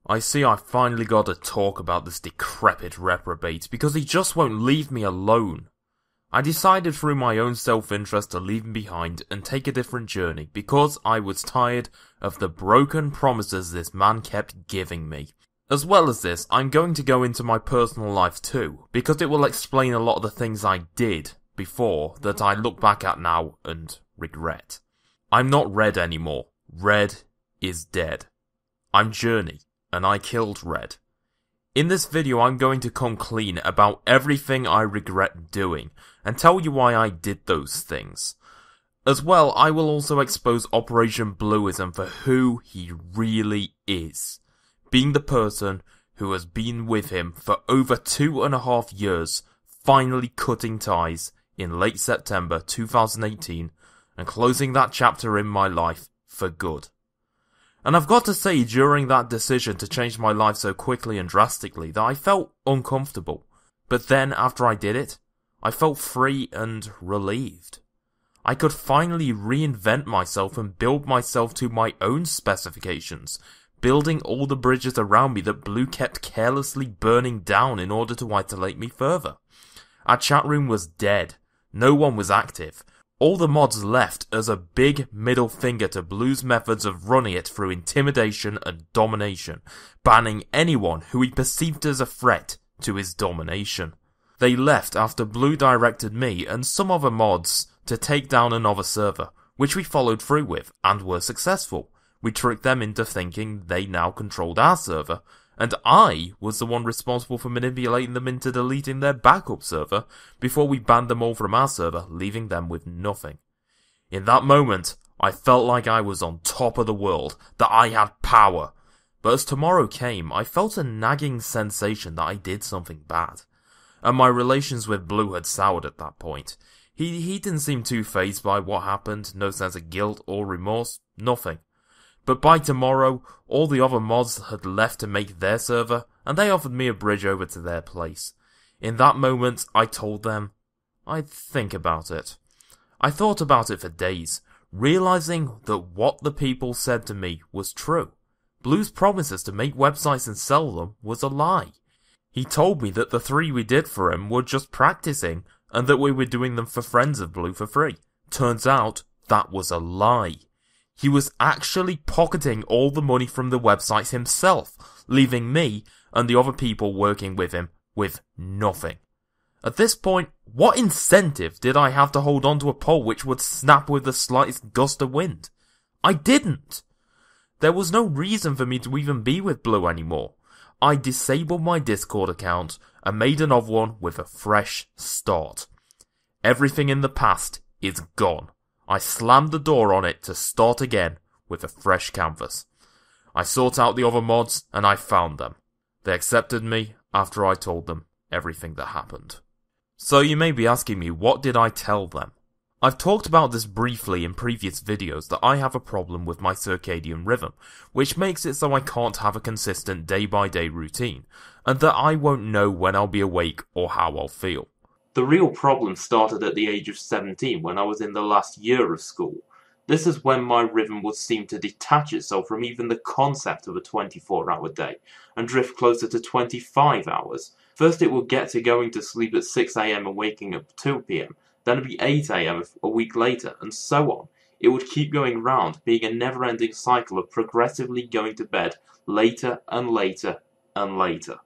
I see I finally got to talk about this decrepit reprobate because he just won't leave me alone. I decided through my own self-interest to leave him behind and take a different journey because I was tired of the broken promises this man kept giving me. As well as this, I'm going to go into my personal life too, because it will explain a lot of the things I did before that I look back at now and regret. I'm not Red anymore. Red is dead. I'm Journey, and I killed Red. In this video I'm going to come clean about everything I regret doing, and tell you why I did those things. As well, I will also expose Operation Blueism for who he really is, being the person who has been with him for over 2.5 years, finally cutting ties in late September 2018, and closing that chapter in my life for good. And I've got to say, during that decision to change my life so quickly and drastically, that I felt uncomfortable. But then, after I did it, I felt free and relieved. I could finally reinvent myself and build myself to my own specifications, building all the bridges around me that Blue kept carelessly burning down in order to isolate me further. Our chat room was dead. No one was active. All the mods left as a big middle finger to Blue's methods of running it through intimidation and domination, banning anyone who he perceived as a threat to his domination. They left after Blue directed me and some other mods to take down another server, which we followed through with and were successful. We tricked them into thinking they now controlled our server, and I was the one responsible for manipulating them into deleting their backup server before we banned them all from our server, leaving them with nothing. In that moment, I felt like I was on top of the world, that I had power. But as tomorrow came, I felt a nagging sensation that I did something bad. And my relations with Blue had soured at that point. He didn't seem too fazed by what happened, no sense of guilt or remorse, nothing. But by tomorrow, all the other mods had left to make their server, and they offered me a bridge over to their place. In that moment, I told them I'd think about it. I thought about it for days, realizing that what the people said to me was true. Blue's promises to make websites and sell them was a lie. He told me that the 3 we did for him were just practicing, and that we were doing them for friends of Blue for free. Turns out, that was a lie. He was actually pocketing all the money from the websites himself, leaving me and the other people working with him with nothing. At this point, what incentive did I have to hold on to a pole which would snap with the slightest gust of wind? I didn't. There was no reason for me to even be with Blue anymore. I disabled my Discord account and made another one with a fresh start. Everything in the past is gone. I slammed the door on it to start again with a fresh canvas. I sought out the other mods and I found them. They accepted me after I told them everything that happened. So you may be asking me, what did I tell them? I've talked about this briefly in previous videos that I have a problem with my circadian rhythm, which makes it so I can't have a consistent day-by-day routine, and that I won't know when I'll be awake or how I'll feel. The real problem started at the age of 17 when I was in the last year of school. This is when my rhythm would seem to detach itself from even the concept of a 24-hour day and drift closer to 25 hours. First it would get to going to sleep at 6 AM and waking up at 2 PM, then it'd be 8 AM a week later, and so on. It would keep going round, being a never-ending cycle of progressively going to bed later and later and later.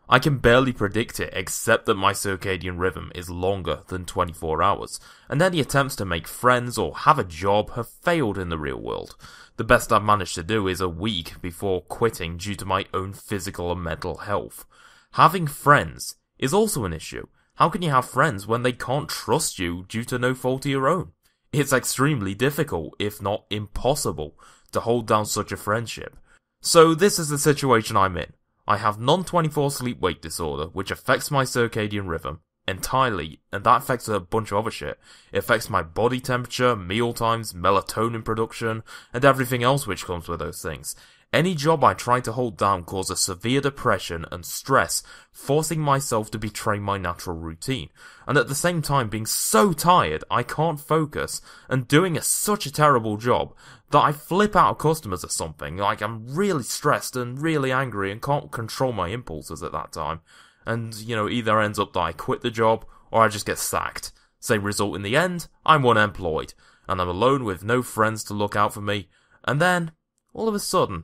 I can barely predict it, except that my circadian rhythm is longer than 24 hours, and any attempts to make friends or have a job have failed in the real world. The best I've managed to do is a week before quitting due to my own physical and mental health. Having friends is also an issue. How can you have friends when they can't trust you due to no fault of your own? It's extremely difficult, if not impossible, to hold down such a friendship. So this is the situation I'm in. I have non-24 sleep-wake disorder, which affects my circadian rhythm entirely, and that affects a bunch of other shit. It affects my body temperature, meal times, melatonin production, and everything else which comes with those things. Any job I tried to hold down caused a severe depression and stress, forcing myself to betray my natural routine, and at the same time being so tired I can't focus, and doing such a terrible job that I flip out at customers or something, like I'm really stressed and really angry and can't control my impulses at that time, and, either ends up that I quit the job or I just get sacked. Same result in the end, I'm unemployed, and I'm alone with no friends to look out for me, and then, all of a sudden,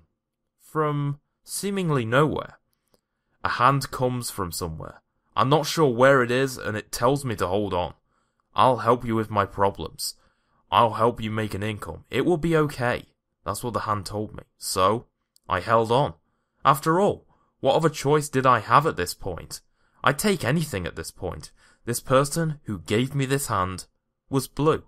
from seemingly nowhere, a hand comes from somewhere. I'm not sure where it is, and it tells me to hold on. I'll help you with my problems. I'll help you make an income. It will be okay. That's what the hand told me. So, I held on. After all, what other choice did I have at this point? I'd take anything at this point. This person who gave me this hand was Blue,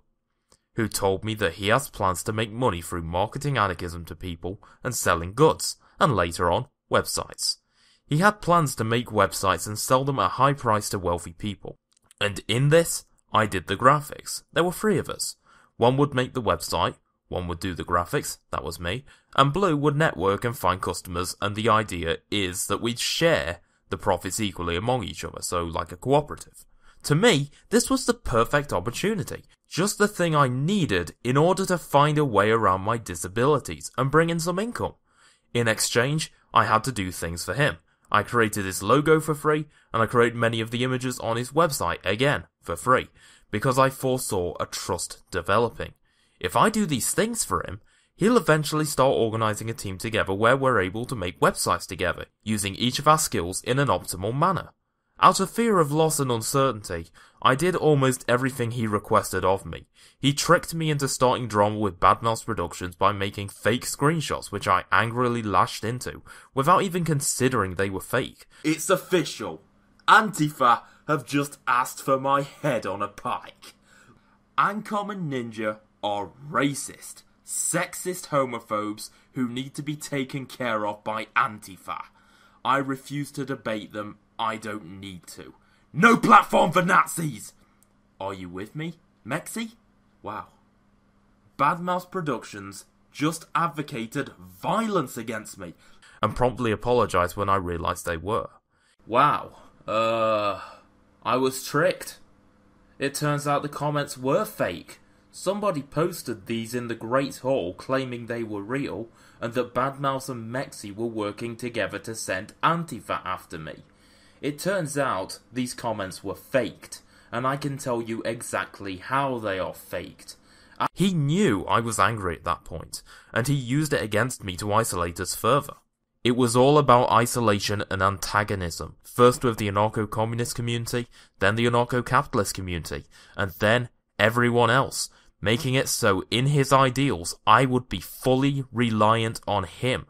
who told me that he has plans to make money through marketing anarchism to people and selling goods, and later on, websites. He had plans to make websites and sell them at a high price to wealthy people. And in this, I did the graphics. There were 3 of us. One would make the website, one would do the graphics, that was me, and Blue would network and find customers, and the idea is that we'd share the profits equally among each other, so like a cooperative. To me, this was the perfect opportunity. Just the thing I needed in order to find a way around my disabilities and bring in some income. In exchange, I had to do things for him. I created his logo for free, and I created many of the images on his website, again, for free, because I foresaw a trust developing. If I do these things for him, he'll eventually start organising a team together where we're able to make websites together, using each of our skills in an optimal manner. Out of fear of loss and uncertainty, I did almost everything he requested of me. He tricked me into starting drama with Badmouse Productions by making fake screenshots which I angrily lashed into, without even considering they were fake. It's official. Antifa have just asked for my head on a pike. Ancom and Ninja are racist, sexist homophobes who need to be taken care of by Antifa. I refuse to debate them. I don't need to. No platform for Nazis! Are you with me, Mexi? Wow. Badmouse Productions just advocated violence against me. And promptly apologised when I realised they were. Wow. I was tricked. It turns out the comments were fake. Somebody posted these in the Great Hall claiming they were real, and that Badmouse and Mexi were working together to send Antifa after me. It turns out these comments were faked, and I can tell you exactly how they are faked. He knew I was angry at that point, and he used it against me to isolate us further. It was all about isolation and antagonism, first with the anarcho-communist community, then the anarcho-capitalist community, and then everyone else, making it so in his ideals I would be fully reliant on him,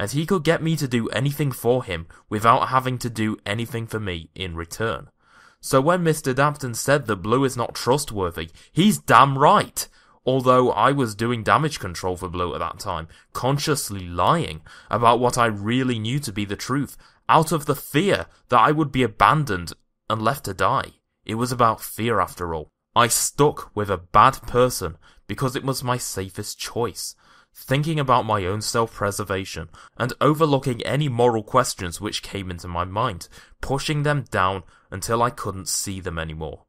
and he could get me to do anything for him without having to do anything for me in return. So when Mr. Dapton said that Blue is not trustworthy, he's damn right! Although I was doing damage control for Blue at that time, consciously lying about what I really knew to be the truth, out of the fear that I would be abandoned and left to die. It was about fear after all. I stuck with a bad person because it was my safest choice, thinking about my own self-preservation and overlooking any moral questions which came into my mind, pushing them down until I couldn't see them anymore.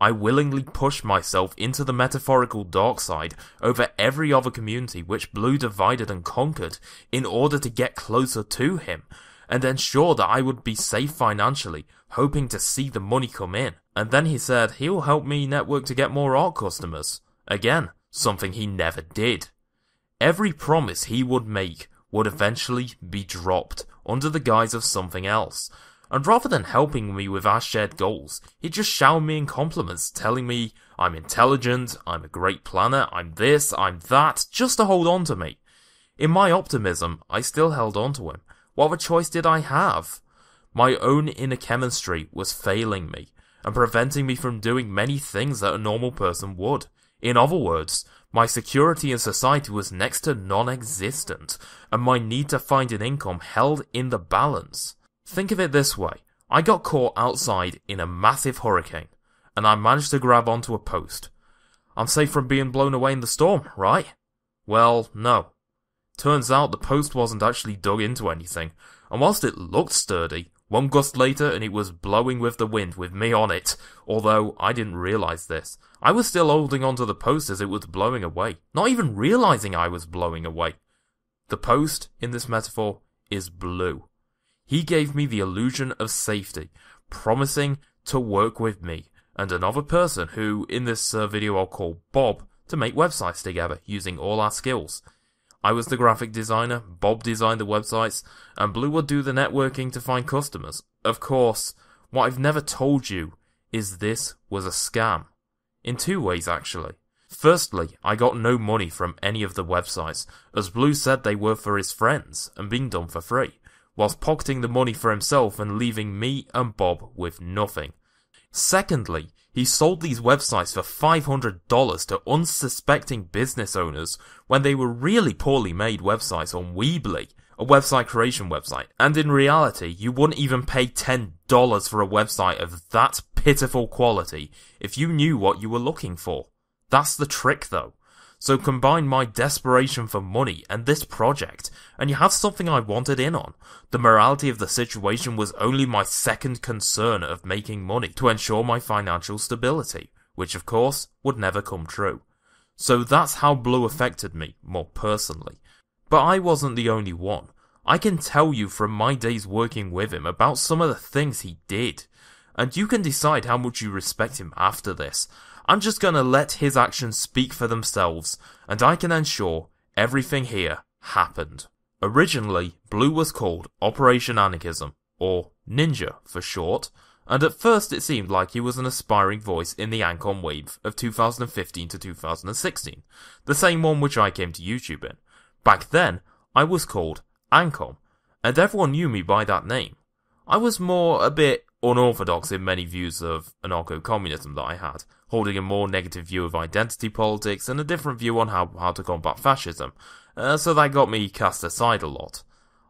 I willingly pushed myself into the metaphorical dark side over every other community which Blue divided and conquered in order to get closer to him and ensure that I would be safe financially, hoping to see the money come in. And then he said he'll help me network to get more art customers. Again, something he never did. Every promise he would make would eventually be dropped under the guise of something else. And rather than helping me with our shared goals, he'd just shower me in compliments, telling me I'm intelligent, I'm a great planner, I'm this, I'm that, just to hold on to me. In my optimism, I still held on to him. What other choice did I have? My own inner chemistry was failing me, and preventing me from doing many things that a normal person would. In other words, my security in society was next to non-existent, and my need to find an income held in the balance. Think of it this way, I got caught outside in a massive hurricane, and I managed to grab onto a post. I'm safe from being blown away in the storm, right? Well, no. Turns out the post wasn't actually dug into anything, and whilst it looked sturdy, one gust later and it was blowing with the wind with me on it, although I didn't realise this. I was still holding onto the post as it was blowing away, not even realising I was blowing away. The post, in this metaphor, is blue. He gave me the illusion of safety, promising to work with me and another person who, in this video I'll call Bob, to make websites together using all our skills. I was the graphic designer, Bob designed the websites, and Blue would do the networking to find customers. Of course, what I've never told you is this was a scam. In two ways, actually. Firstly, I got no money from any of the websites, as Blue said they were for his friends and being done for free, whilst pocketing the money for himself and leaving me and Bob with nothing. Secondly, he sold these websites for $500 to unsuspecting business owners when they were really poorly made websites on Weebly, a website creation website, and in reality you wouldn't even pay $10 for a website of that pitiful quality if you knew what you were looking for. That's the trick though. So combine my desperation for money and this project, and you have something I wanted in on. The morality of the situation was only my second concern of making money to ensure my financial stability, which of course would never come true. So that's how Blue affected me, more personally. But I wasn't the only one. I can tell you from my days working with him about some of the things he did, and you can decide how much you respect him after this. I'm just gonna let his actions speak for themselves, and I can ensure everything here happened. Originally, Blue was called Operation Anarchism, or Ninja for short, and at first it seemed like he was an aspiring voice in the Ancom wave of 2015 to 2016, the same one which I came to YouTube in. Back then, I was called Ancom, and everyone knew me by that name. I was more a bit unorthodox in many views of anarcho-communism that I had, holding a more negative view of identity politics and a different view on how to combat fascism, so that got me cast aside a lot.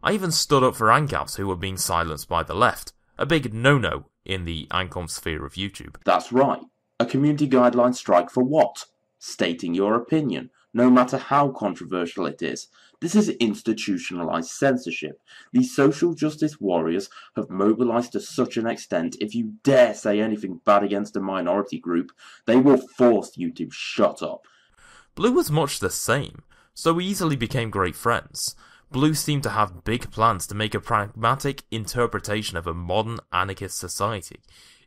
I even stood up for ANCAPs who were being silenced by the left, a big no-no in the Ancom sphere of YouTube. That's right. A community guideline strike for what? Stating your opinion, no matter how controversial it is. This is institutionalized censorship. These social justice warriors have mobilized to such an extent, if you dare say anything bad against a minority group, they will force you to shut up. Blue was much the same, so we easily became great friends. Blue seemed to have big plans to make a pragmatic interpretation of a modern anarchist society,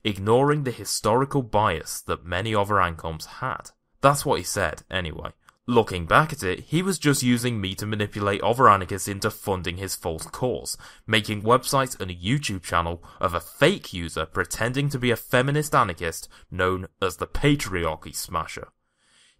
ignoring the historical bias that many other Ancoms had. That's what he said, anyway. Looking back at it, he was just using me to manipulate other anarchists into funding his false cause, making websites and a YouTube channel of a fake user pretending to be a feminist anarchist known as the Patriarchy Smasher.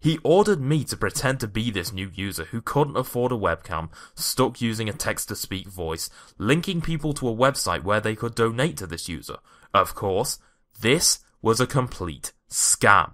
He ordered me to pretend to be this new user who couldn't afford a webcam, stuck using a text-to-speak voice, linking people to a website where they could donate to this user. Of course, this was a complete scam.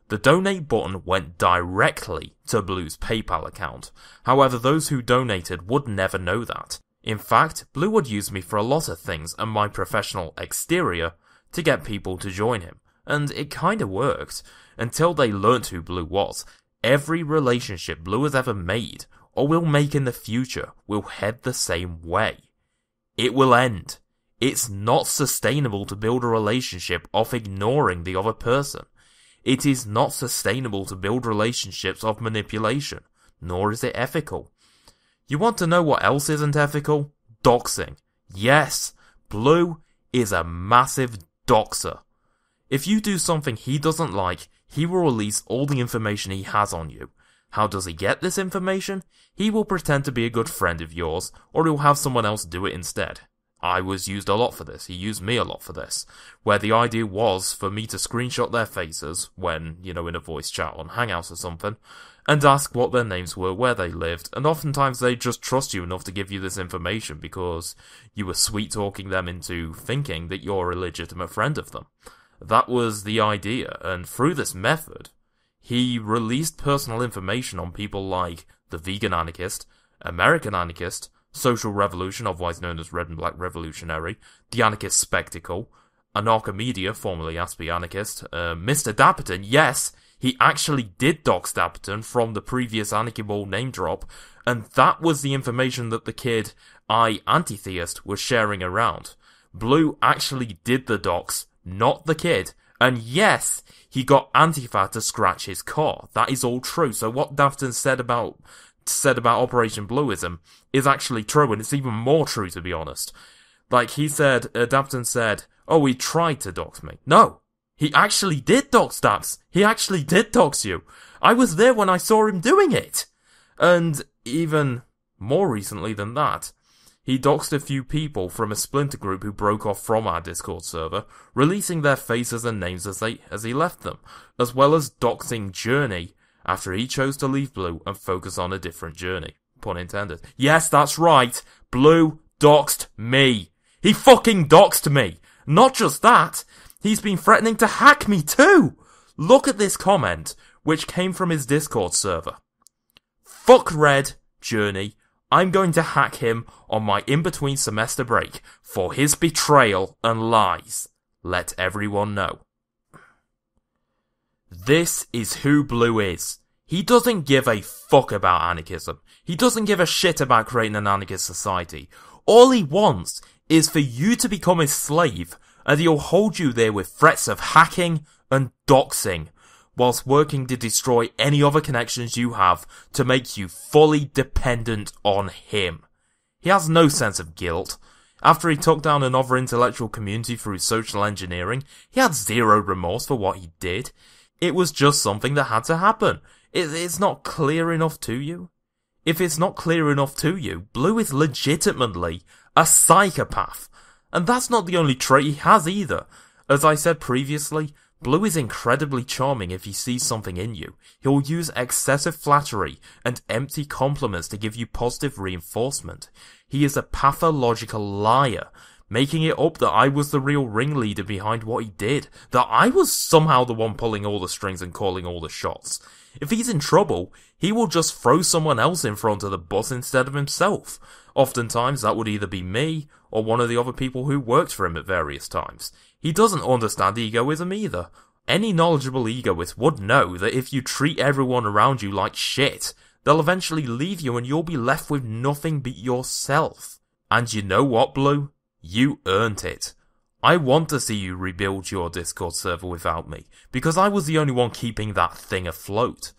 The donate button went directly to Blue's PayPal account. However, those who donated would never know that. In fact, Blue would use me for a lot of things and my professional exterior to get people to join him. And it kinda worked, until they learnt who Blue was. Every relationship Blue has ever made, or will make in the future, will head the same way. It will end. It's not sustainable to build a relationship off ignoring the other person. It is not sustainable to build relationships of manipulation, nor is it ethical. You want to know what else isn't ethical? Doxing. Yes, Blue is a massive doxer. If you do something he doesn't like, he will release all the information he has on you. How does he get this information? He will pretend to be a good friend of yours, or he'll have someone else do it instead. I was used a lot for this, he used me a lot for this, where the idea was for me to screenshot their faces when, in a voice chat on Hangouts or something, and ask what their names were, where they lived, and oftentimes they just trust you enough to give you this information because you were sweet-talking them into thinking that you're a legitimate friend of them. That was the idea, and through this method, he released personal information on people like the Vegan Anarchist, American Anarchist, Social Revolution, otherwise known as Red and Black Revolutionary, The Anarchist Spectacle, Anarchomedia, formerly Aspie Anarchist, Mr. Dapperton, yes, He actually did dox Dapperton from the previous Anarchy Ball name drop, and that was the information that the kid, Antitheist, was sharing around. Blue actually did the dox, not the kid, and yes, he got Antifa to scratch his car. That is all true. So what Dapperton said about Operation Blueism is actually true, and it's even more true, to be honest. Like, he said, Dapperton said, oh, he tried to dox me. No, he actually did dox Daps. He actually did dox you. I was there when I saw him doing it. And even more recently than that, he doxed a few people from a splinter group who broke off from our Discord server, releasing their faces and names as he left them, as well as doxing Journey after he chose to leave Blue and focus on a different journey. Pun intended. Yes, that's right. Blue doxed me. He fucking doxed me. Not just that, he's been threatening to hack me too. Look at this comment, which came from his Discord server. Fuck Red, Journey. I'm going to hack him on my in-between semester break for his betrayal and lies. Let everyone know. This is who Blue is. He doesn't give a fuck about anarchism. He doesn't give a shit about creating an anarchist society. All he wants is for you to become his slave, and he'll hold you there with threats of hacking and doxing, whilst working to destroy any other connections you have to make you fully dependent on him. He has no sense of guilt. After he took down another intellectual community through social engineering, he had zero remorse for what he did. It was just something that had to happen. It's not clear enough to you. If it's not clear enough to you, Blue is legitimately a psychopath. And that's not the only trait he has either. As I said previously, Blue is incredibly charming if he sees something in you. He'll use excessive flattery and empty compliments to give you positive reinforcement. He is a pathological liar, making it up that I was the real ringleader behind what he did, that I was somehow the one pulling all the strings and calling all the shots. If he's in trouble, he will just throw someone else in front of the bus instead of himself. Oftentimes that would either be me or one of the other people who worked for him at various times. He doesn't understand egoism either. Any knowledgeable egoist would know that if you treat everyone around you like shit, they'll eventually leave you and you'll be left with nothing but yourself. And you know what, Blue? You earned it. I want to see you rebuild your Discord server without me, because I was the only one keeping that thing afloat.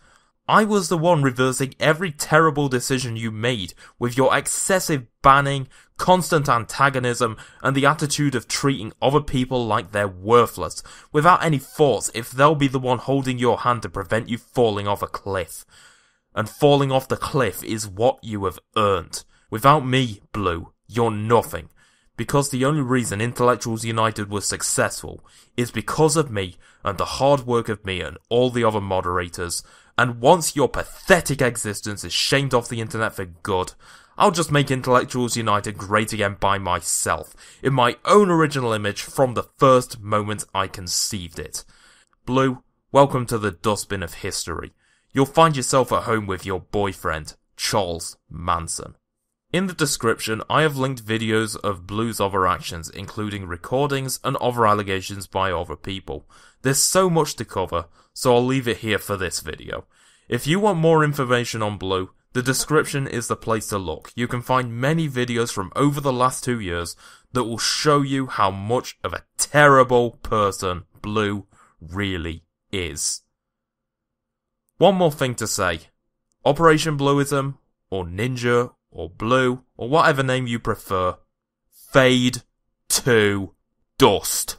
I was the one reversing every terrible decision you made with your excessive banning, constant antagonism, and the attitude of treating other people like they're worthless, without any thoughts if they'll be the one holding your hand to prevent you falling off a cliff. And falling off the cliff is what you have earned. Without me, Blue, you're nothing. Because the only reason Intellectuals United was successful is because of me and the hard work of me and all the other moderators. And once your pathetic existence is shamed off the internet for good, I'll just make Intellectuals United great again by myself, in my own original image from the first moment I conceived it. Blue, welcome to the dustbin of history. You'll find yourself at home with your boyfriend, Charles Manson. In the description, I have linked videos of Blue's other actions, including recordings and other allegations by other people. There's so much to cover, so I'll leave it here for this video. If you want more information on Blue, the description is the place to look. You can find many videos from over the last 2 years that will show you how much of a terrible person Blue really is. One more thing to say. Operation Blueism, or Ninja, or Blue, or whatever name you prefer, fade to dust.